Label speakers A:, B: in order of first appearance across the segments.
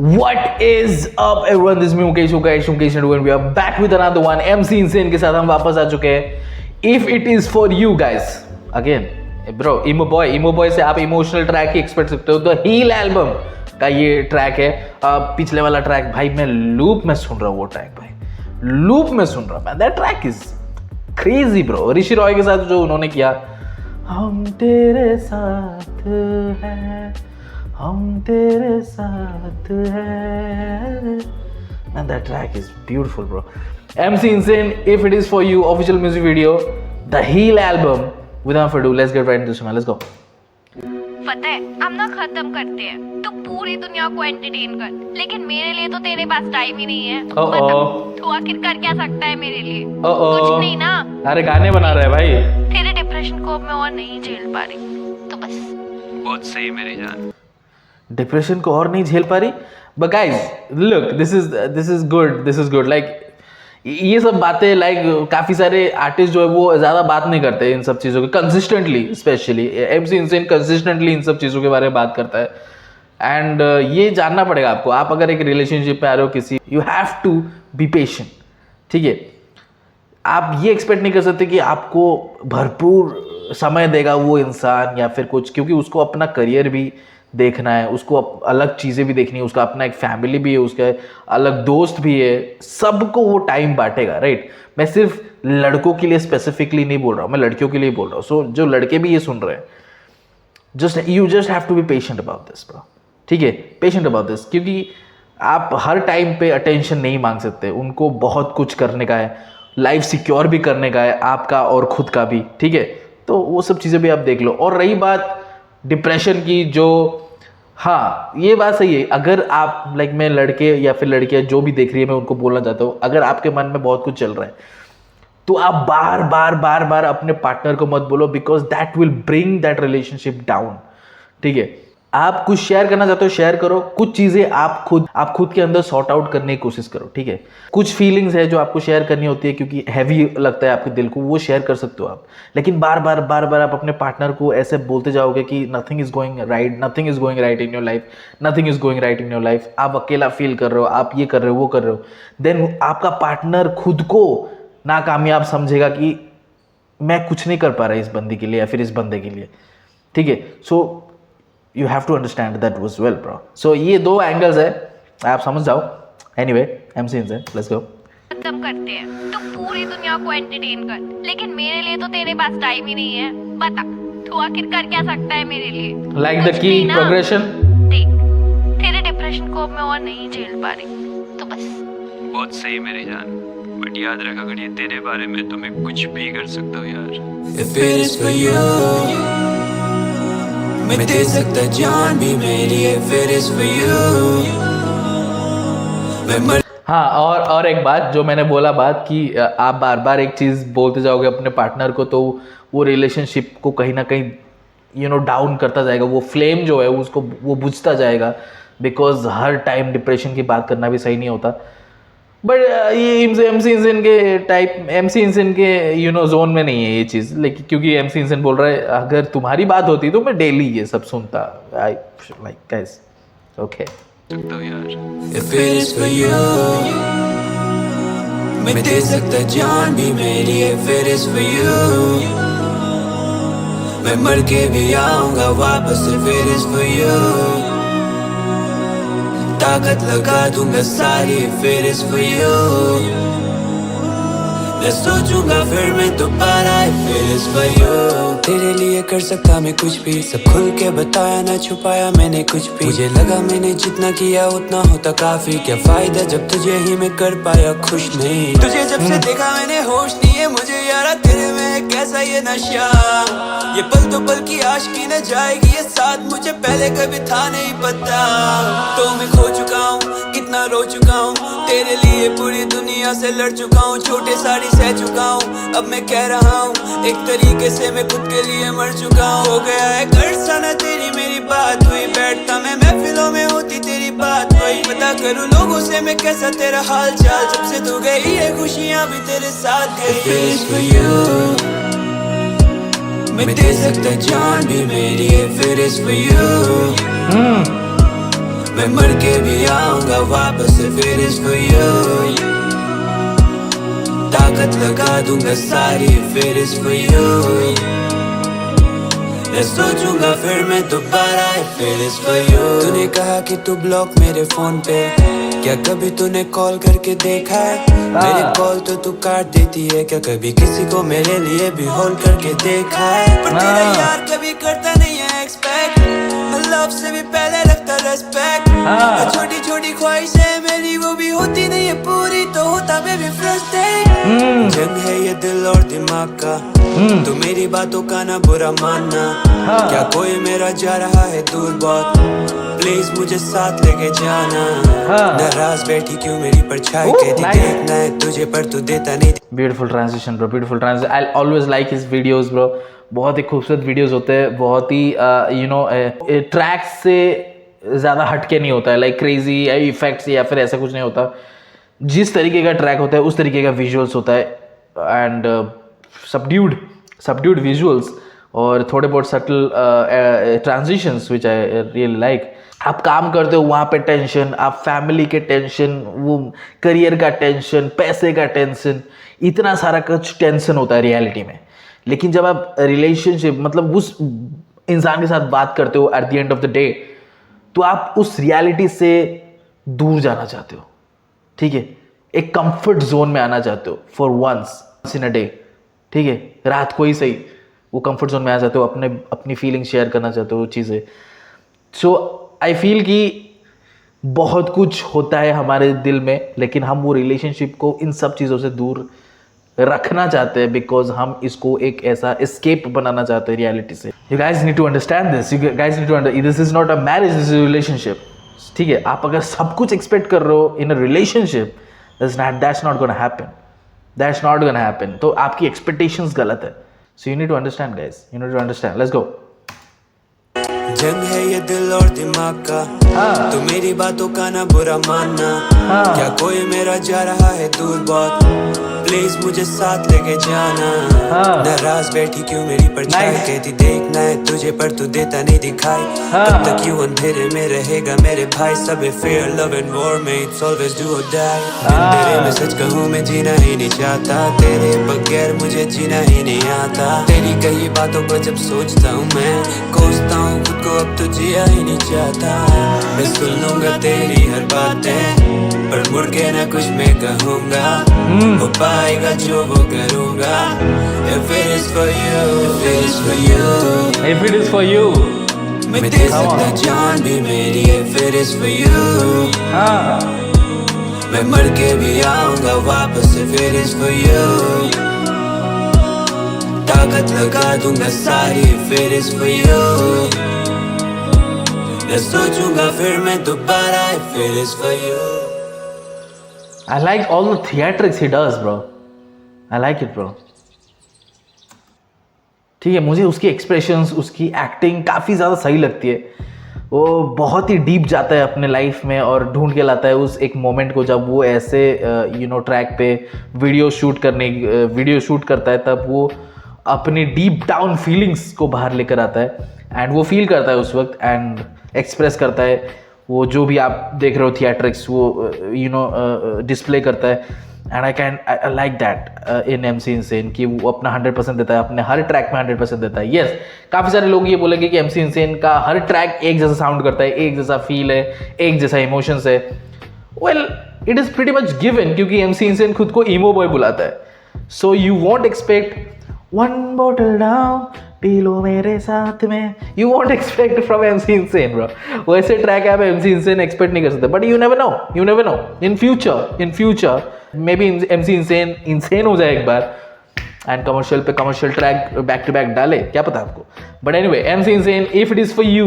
A: What is up everyone? This is me Mukesh and we are back with another one. MC Insane के साथ हम वापस आ चुके हैं. If it is for you guys, again, bro, emo boy से आप emotional track ही expect सकते हो. तो हील एल्बम का ये ट्रैक है. पिछले वाला ट्रैक भाई मैं लूप में सुन रहा हूँ. वो ट्रैक भाई लूप में सुन रहा हूँ. That track is crazy bro. Rishi Roy के साथ जो उन्होंने किया, हम तेरे साथ हैं, हम तेरे साथ हैं. And that track is beautiful, bro. MC Insane, if it is for you, official music video, the Heal album. Without further ado, let's get right into this, man. Let's go.
B: पता है हम ना खत्म करते हैं तो पूरी दुनिया को एंटरटेन कर, लेकिन मेरे लिए तो तेरे पास टाइम ही नहीं है. बता, तू आखिर कर क्या सकता है मेरे लिए? कुछ नहीं ना.
A: अरे गाने बना रहे हैं भाई.
B: तेरे डिप्रेशन को मैं और नहीं झेल पा रही, तो बस.
C: बहुत सही मेरी जान.
A: डिप्रेशन को और नहीं झेल पा रही. But guys look, this is good. Like ये सब बातें लाइक काफ़ी सारे आर्टिस्ट जो है वो ज़्यादा बात नहीं करते इन सब चीज़ों के consistently. Specially MC Insane consistently इन सब चीज़ों के बारे में बात करता है. एंड ये जानना पड़ेगा आपको. आप अगर एक रिलेशनशिप में आ रहे हो किसी, you have to be patient. ठीक है, आप ये एक्सपेक्ट नहीं कर सकते कि आपको भरपूर समय देगा वो इंसान या फिर कुछ, क्योंकि उसको अपना करियर भी देखना है, उसको अलग चीज़ें भी देखनी है, उसका अपना एक फैमिली भी है, उसका अलग दोस्त भी है. सबको वो टाइम बांटेगा, राइट. मैं सिर्फ लड़कों के लिए स्पेसिफिकली नहीं बोल रहा हूँ, मैं लड़कियों के लिए बोल रहा हूँ. सो जो लड़के भी ये सुन रहे हैं, you just have to be patient about this bro. ठीक है, पेशेंट अबाउट दिस, क्योंकि आप हर टाइम पे अटेंशन नहीं मांग सकते. उनको बहुत कुछ करने का है, लाइफ सिक्योर भी करने का है, आपका और खुद का भी. ठीक है, तो वो सब चीज़ें भी आप देख लो. और रही बात डिप्रेशन की, जो हाँ ये बात सही है. अगर आप लाइक मैं लड़के या फिर लड़कियां जो भी देख रही है, मैं उनको बोलना चाहता हूँ, अगर आपके मन में बहुत कुछ चल रहा है तो आप बार बार अपने पार्टनर को मत बोलो, because that will bring that relationship down. ठीक है, आप कुछ शेयर करना चाहते हो, शेयर करो. कुछ चीज़ें आप खुद के अंदर सॉर्ट आउट करने की कोशिश करो. ठीक है, कुछ फीलिंग्स है जो आपको शेयर करनी होती है क्योंकि हैवी लगता है आपके दिल को, वो शेयर कर सकते हो आप. लेकिन बार बार आप अपने पार्टनर को ऐसे बोलते जाओगे कि nothing is going right in your life, nothing is going right in your life, आप अकेला फील कर रहे हो, आप ये कर रहे हो, वो कर रहे हो, देन आपका पार्टनर खुद को नाकामयाब समझेगा कि मैं कुछ नहीं कर पा रहा इस बंदी के लिए या फिर इस बंदे के लिए. ठीक है, सो you have to understand that was well bro. So ये दो एंगल्स है, आप समझ जाओ. Anyway, MC Insane, let's go.
B: खत्म करते हैं तो पूरी दुनिया को एंटरटेन कर, लेकिन मेरे लिए तो तेरे पास टाइम ही नहीं है. बता, तू आखिर कर क्या सकता है मेरे लिए?
A: Like the key progression.
B: देख, तेरे डिप्रेशन को मैं और नहीं झेल पा रही, तो बस.
C: बहुत सही मेरी जान. बट याद रखा करिए, तेरे बारे में तो मैं कुछ भी कर सकता हूँ यार.
D: If it is for you, मैं दे सकता जान भी मेरी. If it is for you, मैं मर.
A: हाँ, और एक बात जो मैंने बोला बात कि आप बार एक चीज़ बोलते जाओगे अपने पार्टनर को, तो वो रिलेशनशिप को कहीं ना कहीं डाउन करता जाएगा. वो फ्लेम जो है उसको वो बुझता जाएगा, बिकॉज हर टाइम डिप्रेशन की बात करना भी सही नहीं होता. बट ये MC Insane के जोन में नहीं है ये चीज़. लेकिन क्योंकि MC Insane बोल रहा है अगर तुम्हारी बात होती तो मैं डेली ये सब सुनता. I like guys, okay.
C: सकता हूँ यार.
D: If it is for you, मैं दे सकता जान भी मेरी. If it is for you, मैं मर के भी आऊँगा वापस. If it is for you, ताकत लगा दूंगा सारी. If it is for you, मैं सोचूंगा फिर मैं दोबारा. If it is for you, तेरे लिए कर सकता मैं कुछ भी. सब खुल के बताया ना छुपाया मैंने कुछ भी. मुझे लगा मैंने जितना किया उतना होता काफी. क्या फायदा जब तुझे ही मैं कर पाया खुश नहीं. तुझे जब से देखा मैंने होश नहीं है मुझे यारा तेरे में कैसा ये नशा. ये पल तो पल की आशिकी न जाएगी ये साथ, मुझे पहले कभी था नहीं पता. तो मैं खो चुका हूँ, कितना रो चुका हूँ, तेरे लिए पूरी दुनिया से लड़ चुका हूँ. छोटे साड़ी सह चुका हूँ, अब मैं कह रहा हूँ एक तरीके से मैं खुद के लिए मर चुका हूँ. हो गया है कर साना तेरी मेरी बात हुई. बैठता मैं महफिलों में होती तेरी बात वही. पता करूँ लोगों से मैं कैसा तेरा हाल चाल. जब से तू गई ये खुशियाँ भी तेरे साथ गई. मैं दे सकता जान भी मेरी. If it is for you, मैं मर के भी आऊंगा वापस से फिर इस for you, ताकत लगा दूंगा सारी फिर इस for you, मैं सोचूंगा फिर मैं दोबारा फिर इस for you। तूने कहा कि तू ब्लॉक मेरे फोन पे, क्या कभी तूने कॉल करके देखा है? मेरे कॉल तो तू काट देती है, क्या कभी किसी को मेरे लिए भी होल्ड करके देखा है? पर तेरा यार कभी करता नहीं है एक्सपेक्ट, लव से भी पहले रखता रेस्पेक्ट। छोटी छोटी ख्वाहिशें मेरी वो भी होती नहीं है पूरी, तो होता मैं भी फ्रस्ट्रेट। जंग है ये दिल और दिमाग का, तो मेरी बातों का ना बुरा मानना। क्या कोई मेरा जा रहा है दूर बहुत, प्लीज मुझे साथ लेके जाना। नाराज बैठी क्यों मेरी परछाई, कहती देखना है तुझे पर तू देता नहीं।
A: Beautiful transition bro, beautiful transition. I always like his videos bro, बहुत ही खूबसूरत वीडियोस होते हैं, बहुत ही ट्रैक से ज़्यादा हटके नहीं होता है, लाइक क्रेजी इफेक्ट्स या फिर ऐसा कुछ नहीं होता। जिस तरीके का ट्रैक होता है उस तरीके का विजुअल्स होता है, एंड सबड्यूड विजुअल्स और थोड़े बहुत subtle transitions which I really like. आप काम करते हो वहाँ पे टेंशन, आप फैमिली के टेंशन, वो करियर का टेंशन, पैसे का टेंशन, इतना सारा कुछ टेंशन होता है रियलिटी में। लेकिन जब आप रिलेशनशिप मतलब उस इंसान के साथ बात करते हो at the end of the day, तो आप उस रियलिटी से दूर जाना चाहते हो, ठीक है, एक कंफर्ट जोन में आना चाहते हो for once in a day, ठीक है, रात को ही सही, वो कंफर्ट जोन में आ जाते हो, अपनी फीलिंग शेयर करना चाहते हो, वो चीज़ें। सो आई फील कि बहुत कुछ होता है हमारे दिल में, लेकिन हम वो रिलेशनशिप को इन सब चीज़ों से दूर रखना चाहते हैं, बिकॉज हम इसको एक ऐसा एस्केप बनाना चाहते हैं रियलिटी से। You guys need to understand this, you guys need to understand this is not a marriage, this is relationship, ठीक है। आप अगर सब कुछ एक्सपेक्ट कर रहे हो in a relationship, that's not gonna happen, that's not gonna happen. तो आपकी एक्सपेक्टेशंस गलत है। So you need to understand guys, you need to understand. Let's go.
D: जंग है ये दिल और दिमाग का, तो मेरी बातों का ना बुरा मानना। क्या कोई मेरा जा रहा है दूर बहुत, प्लीज मुझे साथ लेके जाना। नाराज बैठी क्यों मेरी परछाई, कहती देखना है तुझे पर तू देता नहीं दिखाई। तब तक यूं अंधेरे में रहेगा मेरे भाई, सब फेयर लव एंड वॉर में इट्स ऑलवेज डू और डाई। अंधेरे में सच कहूं मैं जीना ही नहीं चाहता, तेरे बगैर मुझे जीना ही नहीं आता। तेरी कही बातों को जब सोचता हूँ मैं, कोसता हूँ खुद को, अब तो जिया ही नहीं चाहता। मैं सुन लूंगा तेरी हर बातें, पर मुड़ के ना कुछ मैं कहूँगा, हो पाएगा जो वो करूँगा। If it is for you, if it is for you,
A: if it is for you,
D: मैं दे सकता जान भी मेरी। If it is for you, मैं मर के भी आऊँगा वापस। If it is for you, ताकत लगा दूंगा सारी। If it is for you, मैं सोचूंगा फिर मैं दोबारा। If it is for you,
A: I like all the theatrics he does, bro. I like it, bro. ठीक है, मुझे उसकी एक्सप्रेशंस, उसकी एक्टिंग काफ़ी ज़्यादा सही लगती है। वो बहुत ही डीप जाता है अपने लाइफ में और ढूंढ के लाता है उस एक मोमेंट को, जब वो ऐसे ट्रैक पे वीडियो शूट करता है, तब वो अपनी डीप डाउन फीलिंग्स को बाहर लेकर आता है, एंड वो फील करता है उस वक्त एंड एक्सप्रेस करता है। वो जो भी आप देख रहे हो थिएट्रिक्स, वो डिस्प्ले करता है, and I like that in MC Insane कि वो अपना 100% देता है, अपने हर ट्रैक में 100% देता है। यस, काफ़ी सारे लोग ये बोलेंगे कि MC Insane का हर ट्रैक एक जैसा साउंड करता है, एक जैसा फील है, एक जैसा इमोशंस है। Well, it is pretty much given, क्योंकि MC Insane खुद को ईमो बॉय बुलाता है। So you won't expect one bottle down पी लो मेरे साथ में, you won't expect from MC Insane bro. वैसे ट्रैक आप MC Insane एक्सपेक्ट नहीं कर सकते, but you never know in future maybe MC Insane insane हो जाए एक बार and commercial track back to back डाले, क्या पता आपको। But anyway, MC Insane, if it is for you,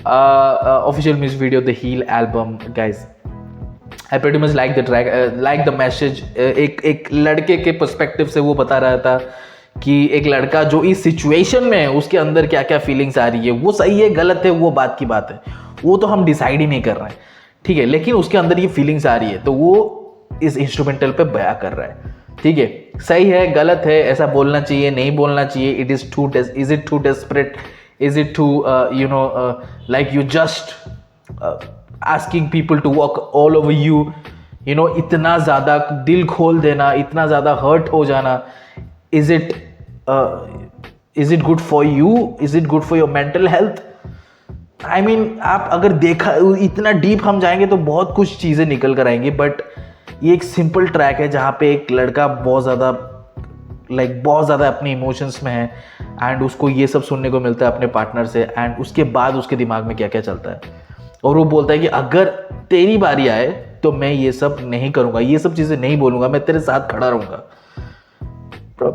A: official music video the heal album, guys I pretty much like the track, like the message. एक लड़के के perspective से वो बता रहा था कि एक लड़का जो इस सिचुएशन में है उसके अंदर क्या क्या फीलिंग्स आ रही है। वो सही है गलत है वो बात की बात है, वो तो हम डिसाइड ही नहीं कर रहे हैं, ठीक है, लेकिन उसके अंदर ये फीलिंग्स आ रही है तो वो इस इंस्ट्रूमेंटल पे बयां कर रहा है, ठीक है। सही है गलत है, ऐसा बोलना चाहिए नहीं बोलना चाहिए, is it too desperate, is it too like you just asking people to walk all over you, you know, इतना ज़्यादा दिल खोल देना, इतना ज़्यादा हर्ट हो जाना, is it good for you? Is it good for your mental health? I mean आप अगर देखा इतना डीप हम जाएंगे तो बहुत कुछ चीज़ें निकल कर आएंगी, बट ये एक सिंपल ट्रैक है जहाँ पे एक लड़का बहुत ज़्यादा अपने इमोशंस में है एंड उसको ये सब सुनने को मिलता है अपने पार्टनर से, एंड उसके बाद उसके दिमाग में क्या क्या चलता है, और वो बोलता है कि अगर तेरी बारी आए तो मैं ये सब नहीं करूँगा, ये सब चीज़ें नहीं बोलूँगा, मैं तेरे साथ खड़ा रहूँगा.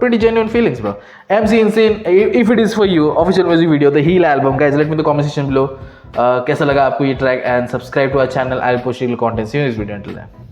A: Pretty genuine feelings, bro. MC Insane, if it is for you, official music video, the Heal album, guys. Let me know in the comment section below. कैसा लगा आपको ये track, and subscribe to our channel. I'll post content. See you in this video. Until then.